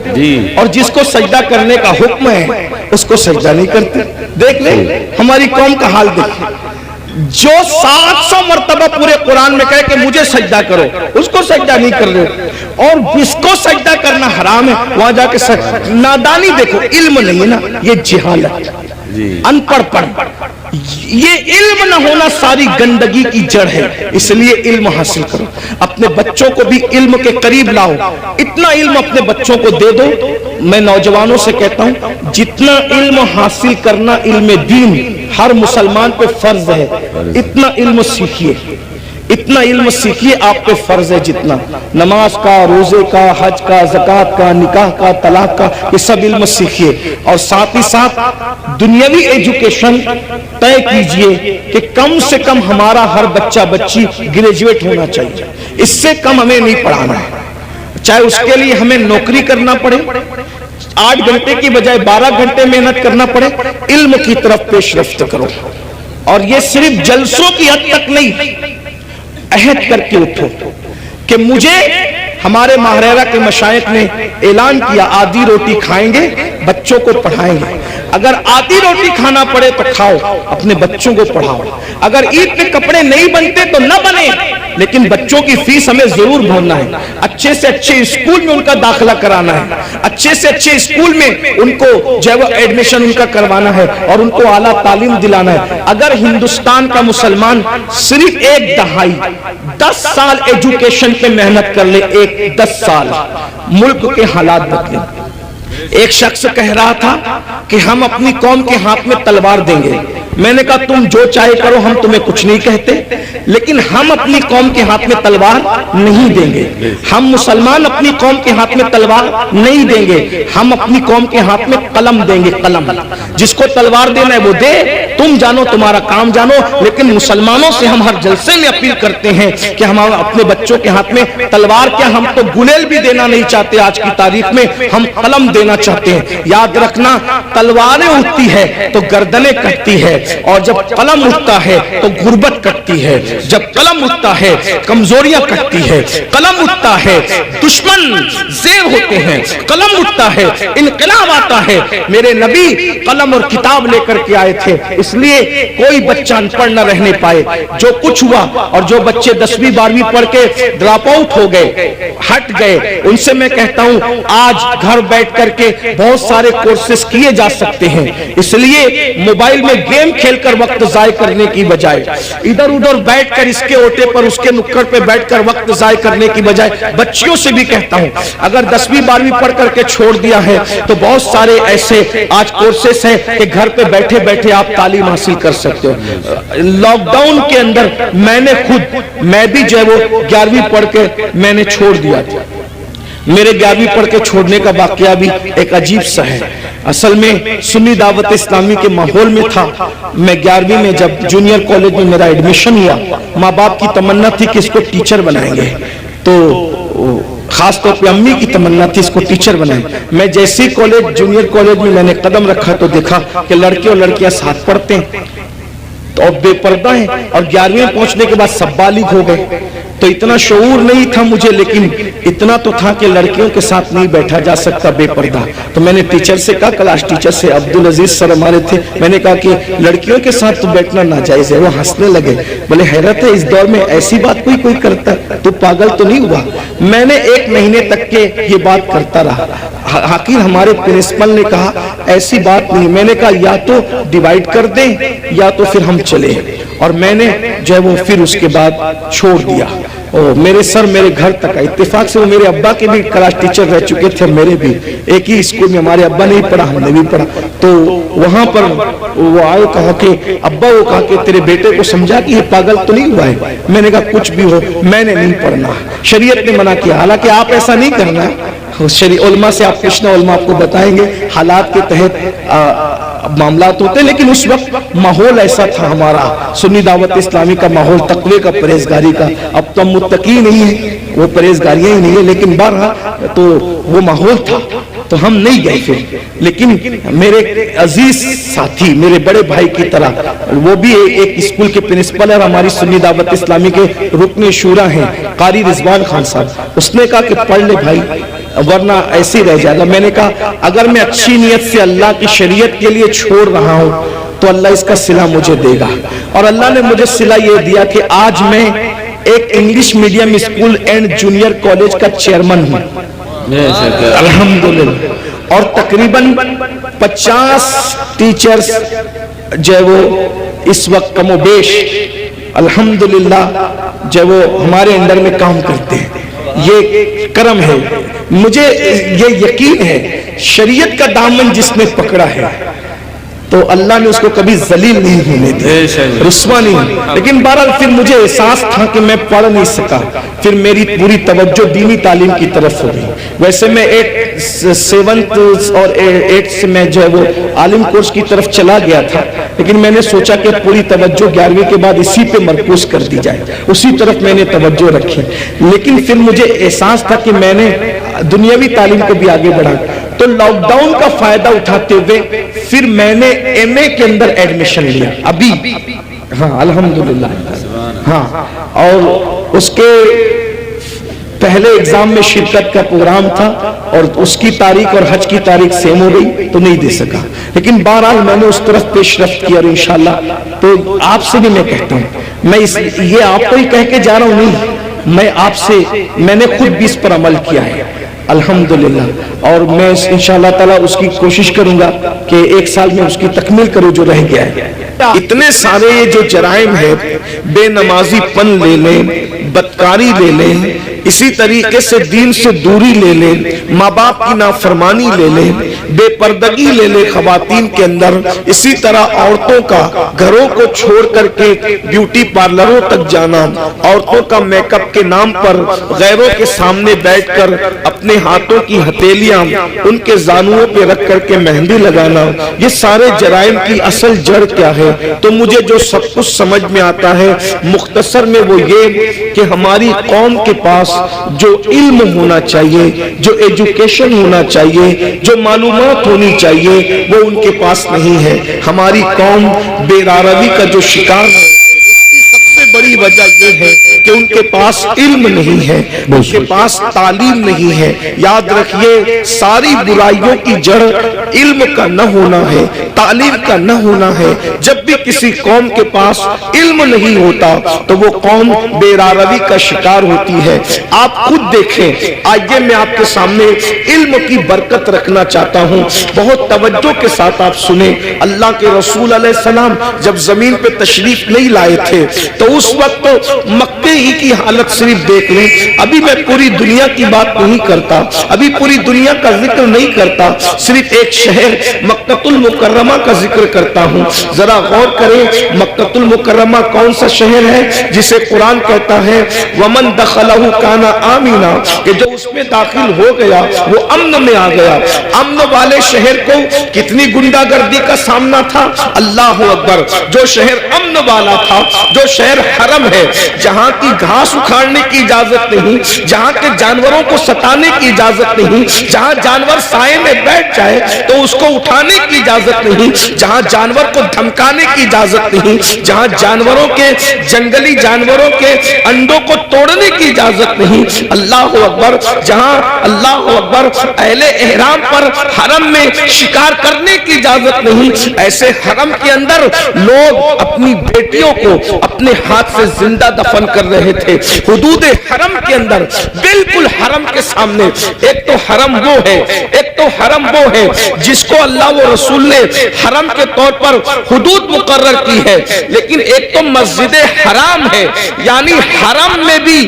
اور جس کو سجدہ کرنے کا حکم ہے اس کو سجدہ نہیں کرتے. دیکھ لیں ہماری قوم کا حال دیکھیں. جو 700 مرتبہ پورے قرآن میں کہے کہ مجھے سجدہ کرو، اس کو سجدہ نہیں کر رہے. اور جس کو سجدہ کرنا حرام ہے وہاں جا کے نادانی دیکھو. علم نہیں ہے نا، یہ جہالت، ان پڑھ پڑھ. یہ علم نہ ہونا ساری گندگی کی جڑ ہے. اس لیے علم حاصل کرو، اپنے بچوں کو بھی علم کے قریب لاؤ. اتنا علم اپنے بچوں کو دے دو. میں نوجوانوں سے کہتا ہوں جتنا علم حاصل کرنا علم دین ہر مسلمان پہ فرض ہے، اتنا علم سیکھیے. اتنا علم سیکھیے، آپ پہ فرض ہے جتنا نماز کا، روزے کا، حج کا، زکوٰۃ کا، نکاح کا، طلاق کا، یہ سب علم سیکھیے. اور ساتھ ہی ساتھ دنیاوی ایجوکیشن طے کیجئے کہ کم سے کم ہمارا ہر بچہ بچی گریجویٹ ہونا چاہیے. اس سے کم ہمیں نہیں پڑھانا ہے. چاہے اس کے لیے ہمیں نوکری کرنا پڑے، 8 گھنٹے کی بجائے 12 گھنٹے محنت کرنا پڑے، علم کی طرف پیش رفت کرو. اور یہ صرف جلسوں کی حد تک نہیں، عہد کر کے اٹھو کہ مجھے ہمارے ماہرہ کے مشائخ نے اعلان کیا آدھی روٹی کھائیں گے، بچوں کو پڑھائیں گے. اگر آدھی روٹی کھانا پڑے تو کھاؤ، اپنے بچوں کو پڑھاؤ. اگر عید پہ کپڑے نہیں بنتے تو نہ بنے، لیکن بچوں کی فیس ہمیں ضرور بھرنا ہے. اچھے سے اچھے اسکول میں ان کا داخلہ کرانا ہے، اچھے سے اچھے اسکول میں ان کو جو ہے وہ ایڈمیشن ان کا کروانا ہے، اور ان کو اعلیٰ تعلیم دلانا ہے. اگر ہندوستان کا مسلمان صرف 1 دہائی 10 سال ایجوکیشن پہ محنت کر لے، 10 سال، ملک کے حالات بدلیں. ایک شخص کہہ رہا تھا کہ ہم اپنی قوم کے ہاتھ میں تلوار دیں گے. میں نے کہا تم جو چاہے کرو، ہم تمہیں کچھ نہیں کہتے. لیکن ہم اپنی قوم کے ہاتھ میں تلوار نہیں دیں گے. ہم مسلمان اپنی قوم کے ہاتھ میں تلوار نہیں دیں گے, ہم اپنی قوم کے ہاتھ میں قلم دیں گے. قلم, جس کو تلوار دینا ہے وہ دے, تم جانو تمہارا کام جانو. لیکن مسلمانوں سے ہم ہر جلسے میں اپیل کرتے ہیں کہ ہم اپنے بچوں کے ہاتھ میں تلوار کیا, ہم تو گلیل بھی دینا نہیں چاہتے. آج کی تاریخ میں ہم قلم دینا چاہتے ہیں. یاد رکھنا, تلواریں اٹھتی ہے تو گردنیں کٹتی ہے, اور جب قلم اٹھتا ہے تو غربت کٹتی ہے. جب قلم اٹھتا ہے کمزوریاں کٹتی ہے. قلم اٹھتا ہے دشمن زیر ہوتے ہیں. قلم اٹھتا ہے انقلاب آتا ہے. میرے نبی قلم اور کتاب لے کر کے آئے تھے, اس لیے کوئی بچہ ان پڑھ نہ رہنے پائے. جو کچھ ہوا, اور جو بچے 10ویں 12ویں پڑھ کے ڈراپ آؤٹ ہو گئے, ہٹ گئے, ان سے میں کہتا ہوں آج گھر بیٹھ کر کے بہت سارے کورسز کیے جا سکتے ہیں. اس لیے موبائل میں گیم کھیل کر وقت ضائع کرنے کی بجائے, ادھر ادھر بیٹھ کر اس کے اوٹے پر اس کے نکڑ پہ بیٹھ کر وقت ضائع کرنے کی بجائے, بچیوں سے بھی کہتا ہوں اگر 10ویں 12ویں پڑھ کر کے چھوڑ دیا ہے تو بہت سارے ایسے آج کورسز ہیں کہ گھر پہ بیٹھے بیٹھے آپ تعلیم حاصل کر سکتے ہو. لاک ڈاؤن کے اندر میں بھی جو ہے وہ 11ویں پڑھ کے میں نے چھوڑ دیا تھا. میرے 11ویں پڑھ کے چھوڑنے کا واقعہ بھی ایک عجیب سا ہے. اصل میں سنی دعوت اسلامی کے ماحول میں تھا. میں 11ویں میں جب جونیئر کالج میں میرا ایڈمیشن ہوا, ماں باپ کی تمنا تھی کہ اس کو ٹیچر بنائیں گے, تو خاص طور پہ امی کی تمنا تھی اس کو ٹیچر بنائیں. میں جیسے کالج جونیئر کالج میں نے قدم رکھا تو دیکھا کہ لڑکے اور لڑکیاں ساتھ پڑھتے ہیں اور بے پردہ ہیں, اور 11ویں پہنچنے کے بعد سب بالغ ہو گئے. تو اتنا شعور نہیں تھا مجھے, لیکن اتنا تو تھا کہ لڑکیوں کے ساتھ نہیں بیٹھا جا سکتا بے پردہ. تو میں نے ٹیچر سے کہا, کلاس ٹیچر سے, عبدالعزیز سر ہمارے تھے, میں نے کہا کہ لڑکیوں کے ساتھ تو بیٹھنا ناجائز ہے. وہ ہنسنے لگے, بولے حیرت ہے اس دور میں ایسی بات کوئی کرتا ہے, تو پاگل تو نہیں ہوا. میں نے 1 مہینے تک کے یہ بات کرتا رہا. آخر ہمارے پرنسپل نے کہا ایسی بات نہیں. میں نے کہا یا تو ڈیوائیڈ کر دیں یا تو پھر ہم چلے, اور میں نے جو ہے وہ پھر اس کے بعد چھوڑ دیا. میرے سر میرے گھر تک آئے. اتفاق سے وہ میرے ابا کے بھی کلاس ٹیچر رہ چکے تھے, میرے بھی ایک ہی اسکول میں. ہمارے ابا نے پڑھا, ہم نے بھی پڑھا. تو وہاں پر وہ آئے, کہا کہ ابا, وہ کہا کہ تیرے بیٹے کو سمجھا کہ یہ پاگل تو نہیں ہوا ہے. میں نے کہا کچھ بھی ہو میں نے نہیں پڑھنا, شریعت نے منع کیا. حالانکہ آپ ایسا نہیں کرنا, علماء سے آپ پوچھنا, علماء آپ کو بتائیں گے حالات کے تحت معاملات ہوتے ہیں. لیکن اس وقت ماحول ایسا تھا ہمارا سنی دعوت اسلامی کا ماحول, تقوی کا, پرہیزگاری کا. اب تو متقی نہیں ہے, وہ پرہیزگاریاں ہی نہیں ہے, لیکن بہرحال تو وہ ماحول تھا تو ہم نہیں گئے پھر. لیکن میرے عزیز ساتھی, میرے بڑے بھائی کی طرح, وہ بھی ایک اسکول کے پرنسپل اور ہماری سنی دعوت اسلامی کے رکن شورا ہیں, قاری رضوان خان صاحب. اس نے کہا کہ پڑھ لے بھائی, ورنہ ایسے ہی رہ جائے گا. میں نے کہا اگر میں اچھی نیت سے اللہ کی شریعت کے لیے چھوڑ رہا ہوں تو اللہ اس کا صلہ مجھے دے گا. اور اللہ نے مجھے صلہ یہ دیا کہ آج میں ایک English medium school and junior college کا چیئرمین ہوں الحمدللہ. اور تقریباً 50 ٹیچرز جو وہ اس وقت کم و بیش الحمدللہ جو وہ ہمارے انڈر میں کام کرتے ہیں. یہ کرم ہے. مجھے یہ یقین ہے شریعت کا دامن جس نے پکڑا ہے تو اللہ نے اس کو کبھی ذلیل نہیں ہونے دیا, رسوا نہیں. لیکن بہرحال پھر مجھے احساس تھا کہ میں پڑھ نہیں سکا, پھر میری پوری توجہ دینی تعلیم کی طرف ہو گئی. ویسے میں 7th اور 8th سے میں جو ہے وہ عالم کورس کی طرف چلا گیا تھا, لیکن میں نے سوچا کہ پوری توجہ 11ویں کے بعد اسی پہ مرکوز کر دی جائے, اسی طرف میں نے توجہ رکھی. لیکن پھر مجھے احساس تھا کہ میں نے دنیاوی تعلیم کو بھی آگے بڑھا. تو لاک ڈاؤن کا فائدہ اٹھاتے ہوئے پھر میں نے ایم اے کے اندر ایڈمیشن لیا ابھی. ہاں الحمدللہ. ہاں, اور اس کے پہلے ایگزام میں شرکت کا پروگرام تھا اور اس کی تاریخ اور حج کی تاریخ سیم ہو گئی تو نہیں دے سکا. لیکن بہرحال میں نے اس طرف پیش رفت کی, اور انشاءاللہ تو آپ سے بھی میں کہتا ہوں, میں یہ آپ کو ہی کہہ کے جا رہا ہوں نہیں, میں آپ سے, میں نے خود بھی اس پر عمل کیا ہے الحمدللہ. اور میں انشاءاللہ تعالیٰ اس کی کوشش کروں گا کہ 1 سال میں اس کی تکمیل کروں جو رہ گیا ہے. اتنے سارے جو جرائم ہے, بے نمازی پن لے لیں, بدکاری لے لیں, اسی طریقے سے دین سے دوری لے لیں, ماں باپ کی نافرمانی لے لیں، بے پردگی لے لیں خواتین کے اندر، اسی طرح عورتوں کا گھروں کو چھوڑ کر کے بیوٹی پارلروں تک جانا، عورتوں کا میک اپ کے نام پر غیروں کے سامنے بیٹھ کر اپنے ہاتھوں کی ہتھیلیاں ان کے زانوؤں پہ رکھ کر کے مہندی لگانا، یہ سارے جرائم کی اصل جڑ کیا ہے؟ تو مجھے جو سب کچھ سمجھ میں آتا ہے مختصر میں وہ یہ کہ ہماری قوم کے پاس جو علم ہونا چاہیے، جو ایجوکیشن ہونا چاہیے، جو معلومات ہونی چاہیے، وہ ان کے پاس نہیں ہے۔ ہماری قوم بے راروی کا جو شکار ہے، بڑی وجہ یہ ہے کہ ان کے پاس علم نہیں ہے، ان کے پاس تعلیم نہیں ہے۔ یاد رکھیے ساری برائیوں کی جڑ علم کا نہ ہونا ہے، تعلیم کا نہ ہونا ہے۔ جب بھی کسی قوم کے پاس علم نہیں ہوتا تو وہ قوم بے راروی کا شکار ہوتی ہے۔ آپ خود دیکھیں، آئیے میں آپ کے سامنے علم کی برکت رکھنا چاہتا ہوں، بہت توجہ کے ساتھ آپ سنیں۔ اللہ کے رسول علیہ السلام جب زمین پہ تشریف نہیں لائے تھے تو اس وقت مکے ہی کی حالت صرف دیکھ لیں۔ ابھی میں پوری دنیا کی بات نہیں کرتا، ابھی پوری دنیا کا ذکر نہیں کرتا، صرف ایک شہر مکہ المکرمہ کا ذکر کرتا ہوں۔ ذرا غور کریں مکہ المکرمہ کون سا شہر ہے جسے قرآن کہتا ہے وَمَن دَخَلَهُ كَانَ آمِنًا، کہ جو اس میں داخل ہو گیا وہ امن میں آ گیا۔ امن والے شہر کو کتنی گنڈا گردی کا سامنا تھا، اللہ اکبر۔ جو شہر امن والا تھا، جو شہر حرم ہے، جہاں کی گھاس اکھاڑنے کی اجازت نہیں، جہاں کے جانوروں کو ستانے کی اجازت نہیں، جہاں جانور سائے میں بیٹھ جائے تو اس کو اٹھانے کی اجازت نہیں، جہاں جانور کو دھمکانے کی اجازت نہیں، جہاں جانوروں کے جنگلی جانوروں کے انڈوں کو توڑنے کی اجازت نہیں، اللہ اکبر، جہاں اللہ اکبر اہل احرام پر حرم میں شکار کرنے کی اجازت نہیں، ایسے حرم کے اندر لوگ اپنی بیٹیوں کو اپنے ہاتھ سے زندہ دفن کر رہے تھے۔ حدود حرم کے اندر بالکل حرم کے سامنے ایک تو حرم وہ ہے، ایک تو حرم وہ ہے جس کو اللہ و رسول نے حرم کے طور پر حدود مقرر کی ہے، لیکن ایک تو مسجد حرام ہے، یعنی حرم میں بھی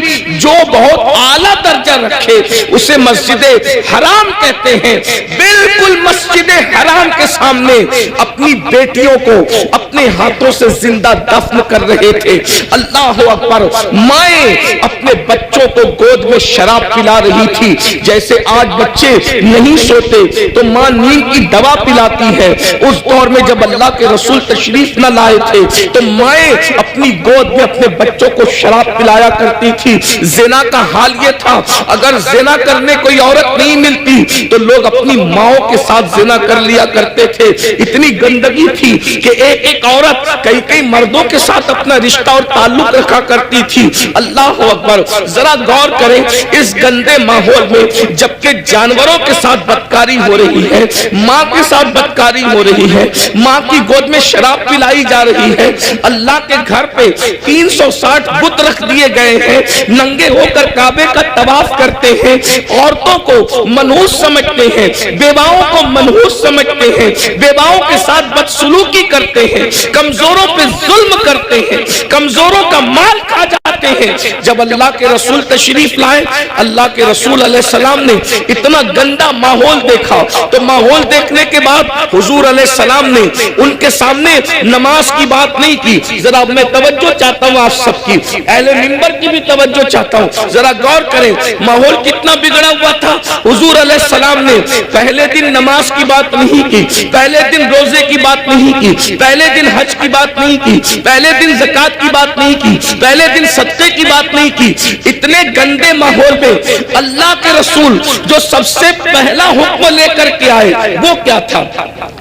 جو بہت اعلیٰ درجہ رکھے اسے مسجد حرام کہتے ہیں۔ بالکل مسجد حرام کے سامنے اپنی بیٹیوں کو اپنے ہاتھوں سے زندہ دفن کر رہے تھے۔ اللہ اکبر، مائیں اپنے بچوں کو گود میں شراب پلا رہی تھی، جیسے آج بچے نہیں سوتے تو ماں نیند کی دوا پلاتی ہے، اس دور میں جب اللہ کے رسول تشریف نہ لائے تھے تو مائیں اپنی گود میں اپنے بچوں کو شراب پلایا کرتی تھی۔ زنا کا حال یہ تھا، اگر زنا کرنے کوئی عورت نہیں ملتی تو لوگ اپنی ماؤں کے ساتھ زنا کر لیا کرتے تھے۔ اتنی گندگی تھی کہ ایک ایک عورت کئی کئی مردوں کے ساتھ اپنا رشتہ اور تعلق رکھا کرتی تھی۔ اللہ اکبر، ذرا غور کریں اس گندے ماحول میں جبکہ جانوروں کے ساتھ بدکاری ہو رہی ہے، ماں کے ساتھ بدکاری ہو رہی ہے، ماں کی گود میں شراب پلائی جا رہی ہے، اللہ کے گھر پہ 360 بت رکھ دیے گئے ہیں، ننگے ہو کر کعبے کا طواف کرتے ہیں، عورتوں کو منحوس سمجھتے ہیں، بیواؤں کو منحوس سمجھتے ہیں، بیواؤں کے ساتھ بدسلوکی کرتے ہیں، کمزوروں پہ ظلم کرتے ہیں، کمزوروں کا مال کھا جاتے ہیں۔ جب اللہ کے رسول تشریف لائے، اللہ کے رسول علیہ السلام نے اتنا گندا ماحول دیکھا تو ماحول دیکھنے کے بعد حضور علیہ السلام نے ان کے سامنے نماز کی بات نہیں کی۔ ذرا میں توجہ چاہتا ہوں آپ سب کی، اہل منبر کی بھی توجہ چاہتا ہوں، ذرا غور کریں ماحول کتنا بگڑا ہوا تھا۔ حضور علیہ السلام نے پہلے دن نماز کی بات نہیں کی، پہلے دن روزے کی بات نہیں کی، پہلے دن حج کی بات نہیں کی، پہلے دن زکات کی بات نہیں کی، پہلے دن صدقے کی بات نہیں کی۔ اتنے گندے ماحول میں اللہ کے رسول جو سب سے پہلا حکم لے کر کے آئے وہ کیا تھا؟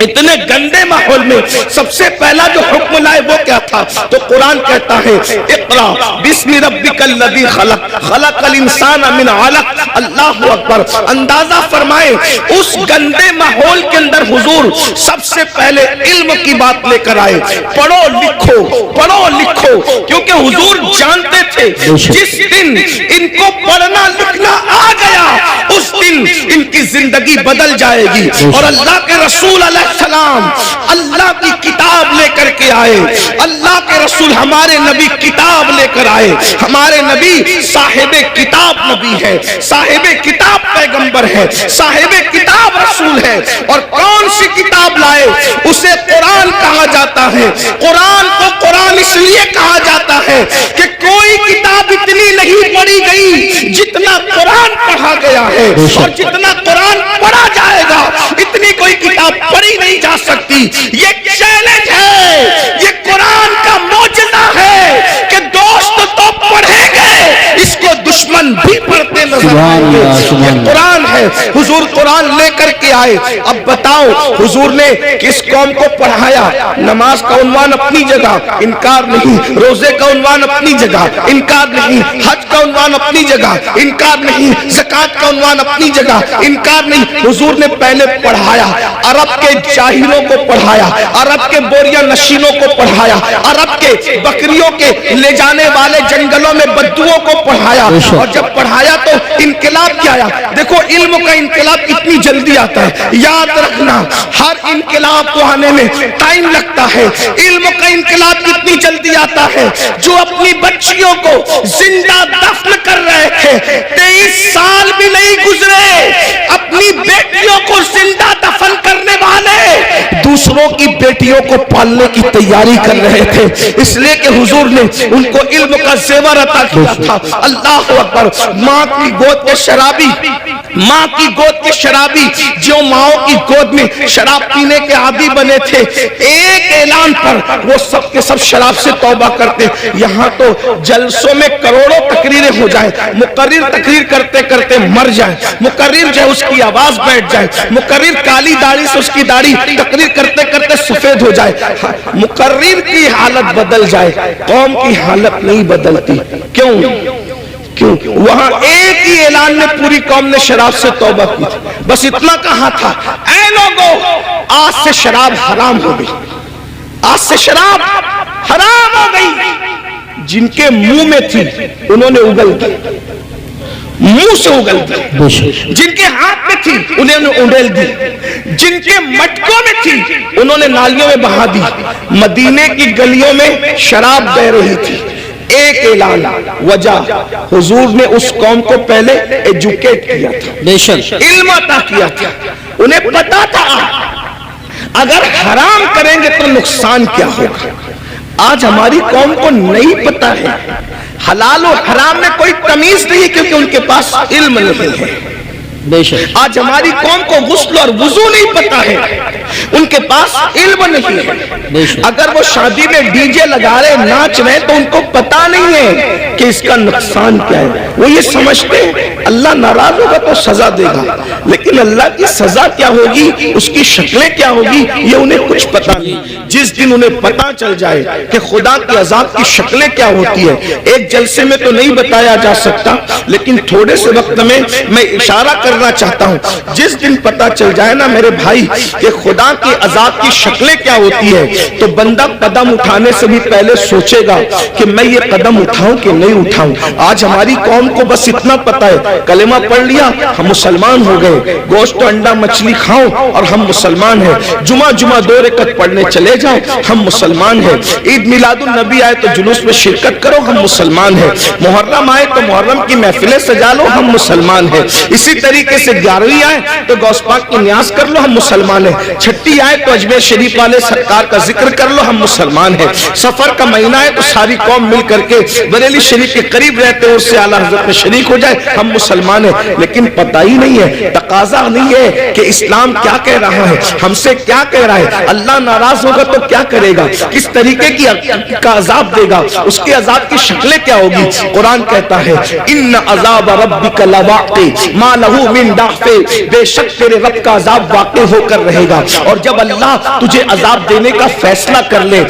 اتنے گندے ماحول میں سب سے پہلا جو حکم لائے وہ کیا تھا؟ تو قرآن کہتا ہے اقرا بسم ربک الذی خلق خلق الانسان من علق۔ اللہ اکبر، اندازہ فرمائے اس گندے ماحول کے اندر حضور سب سے پہلے علم کی بات لے کر آئے، پڑھو لکھو پڑھو لکھو، کیونکہ حضور جانتے تھے جس دن ان کو پڑھنا لکھنا آ گیا اس دن ان کی زندگی بدل جائے گی۔ اور اللہ کے رسول علیہ السلام اللہ کی کتاب لے کر کے کے آئے, اللہ کے رسول ہمارے نبی کتاب لے کر آئے. ہمارے نبی صاحب کتاب نبی ہے, صاحب کتاب پیغمبر ہے, صاحب کتاب رسول ہے. اور کون سی کتاب لائے؟ اسے قرآن کہا جاتا ہے. قرآن کو قرآن اس لیے کہا جاتا ہے کہ کوئی کتاب اتنی نہیں پڑھی گئی جتنا قرآن پڑھا گیا ہے, اور جتنا قرآن پڑھا جائے گا اتنی کوئی کتاب پڑھی نہیں جا سکتی. یہ چیلنج ہے, یہ قرآن کا معجزہ ہے کہ دوست تو پڑھیں گے, اس کو دشمن بھی پڑھتے نظر آئیں گے. یہ قرآن ہے. حضور قرآن لے کر کے آئے. اب بتاؤ حضور نے کس قوم کو پڑھایا؟ نماز کا عنوان اپنی جگہ, انکار نہیں. روزے کا عنوان اپنی جگہ, انکار نہیں. حج کا عنوان اپنی جگہ, انکار نہیں. زکات کا عنوان اپنی جگہ, انکار نہیں. حضور نے پہلے پڑھایا, عرب کے جاہلوں کو پڑھایا, عرب کے بوریہ نشینوں کو پڑھایا, عرب کے بکریوں کے لے جانے والے جنگلوں میں بدوؤں کو پڑھایا. اور جب پڑھایا تو انقلاب کیا آیا؟ دیکھو علم کا انقلاب کتنی جلدی آتا ہے. یاد رکھنا, ہر انقلاب کو آنے میں ٹائم لگتا ہے. علم کا انقلاب کتنی جلدی آتا ہے. جو اپنی بچیوں کو زندہ دفن کر رہے تھے, 23 سال بھی نہیں گزرے, اپنی بیٹیوں کو زندہ دفن کرنے والے دوسروں کی بیٹیوں کو پالنے کی تیاری کر رہے تھے. اس لیے کہ حضور نے ان کو علم کا زیور عطا کیا تھا. اللہ اکبر. ماں کی گود کے شرابی, ماں کی گود کے شرابی جو ماؤں کی گود میں شراب پینے کے عادی بنے تھے, ایک اعلان پر وہ سب کے سب شراب سے توبہ کرتے. یہاں تو جلسوں میں کروڑوں تقریریں ہو جائیں, مقرر تقریر کرتے کرتے مر جائے, مقرر جو ہے اس کی آواز بیٹھ جائے, مقرر کالی داڑھی سے اس کی داڑھی تقریر کرتے کرتے سفید ہو جائے, مقرر کی حالت بدل جائے, قوم کی حالت نہیں بدلتی. کیوں؟ کیونکہ وہاں ایک ہی اعلان نے پوری قوم نے شراب سے توبہ کی تھی. بس اتنا کہا تھا, اے لوگوں آج سے شراب حرام ہو گئی, آج سے شراب حرام ہو گئی. جن کے منہ میں تھی انہوں نے اگل دی, منہ سے اگل دی. جن کے ہاتھ میں تھی انہوں نے اڑیل دی, جن کے مٹکوں میں تھی انہوں نے نالیوں میں بہا دی. مدینے کی گلیوں میں شراب بہ رہی تھی. ایک اعلان, وجہ حضور نے اس قوم کو پہلے ایجوکیٹ کیا تھا, علم عطا کیا تھا. انہیں پتا تھا اگر حرام کریں گے تو نقصان کیا ہوگا. آج ہماری قوم کو نہیں پتا ہے, حلال و حرام میں کوئی تمیز نہیں کیونکہ ان کے پاس علم نہیں ہے. آج ہماری قوم کو غسل اور وضو نہیں پتا ہے, ان کے پاس علم نہیں ہے. اگر وہ شادی میں ڈی جے لگا رہے ناچ رہے تو ان کو پتا نہیں ہے کہ اس کا نقصان کیا ہے. وہ یہ سمجھتے ہیں اللہ ناراض ہوگا تو سزا دے گا, لیکن اللہ کی سزا کیا ہوگی, اس کی شکلیں کیا ہوگی, یہ انہیں کچھ پتا نہیں. جس دن انہیں پتا چل جائے کہ خدا کے عذاب کی شکلیں کیا ہوتی ہے, ایک جلسے میں تو نہیں بتایا جا سکتا, لیکن تھوڑے سے وقت میں اشارہ کرنا چاہتا ہوں. جس دن پتا چل جائے نا میرے بھائی کہ خدا کے عذاب کی شکلیں کیا ہوتی ہے, تو بندہ قدم اٹھانے سے بھی پہلے سوچے گا کہ میں یہ قدم اٹھاؤں کہ نہیں اٹھاؤں. آج ہماری قوم کو بس اتنا پتا ہے, کلمہ پڑھ لیا ہم مسلمان ہو گئے, گوشت انڈا مچھلی کھاؤ اور ہم مسلمان ہیں, جمعہ 2 رکعت پڑھنے چلے جاؤ ہم مسلمان ہیں, عید میلاد النبی آئے تو جلوس میں شرکت کرو ہم مسلمان ہیں, محرم آئے تو محرم کی محفلیں سجا لو ہم مسلمان ہیں, اسی طریقے سے 11ویں آئے تو غوث پاک کی نیاز کر لو ہم مسلمان ہیں, چھٹی آئے تو اجمیر شریف والے سرکار کا ذکر کر لو ہم مسلمان ہیں, سفر کا مہینہ ہے تو ساری قوم مل کر کے بریلی شریف کے قریب رہتے ہیں اس سے اعلیٰ حضرت میں شریک ہو جائے ہم مسلمان ہیں. لیکن پتہ ہی نہیں ہے, تقاضا نہیں ہے کہ اسلام کیا کہہ رہا ہے, ہم سے کیا کہہ رہا ہے, اللہ ناراض ہوگا تو کیا کرے گا, کس طریقے کی کا عذاب دے گا, اس کے عذاب کی شکلیں کیا ہوگی. قرآن کہتا ہے ان عذاب ربک لواقع ما لہ من دافع, بے شک تیرے رب کا عذاب واقع ہو کر رہے گا. اور جب اللہ تجھے عذاب دینے کا فیصلہ کر لے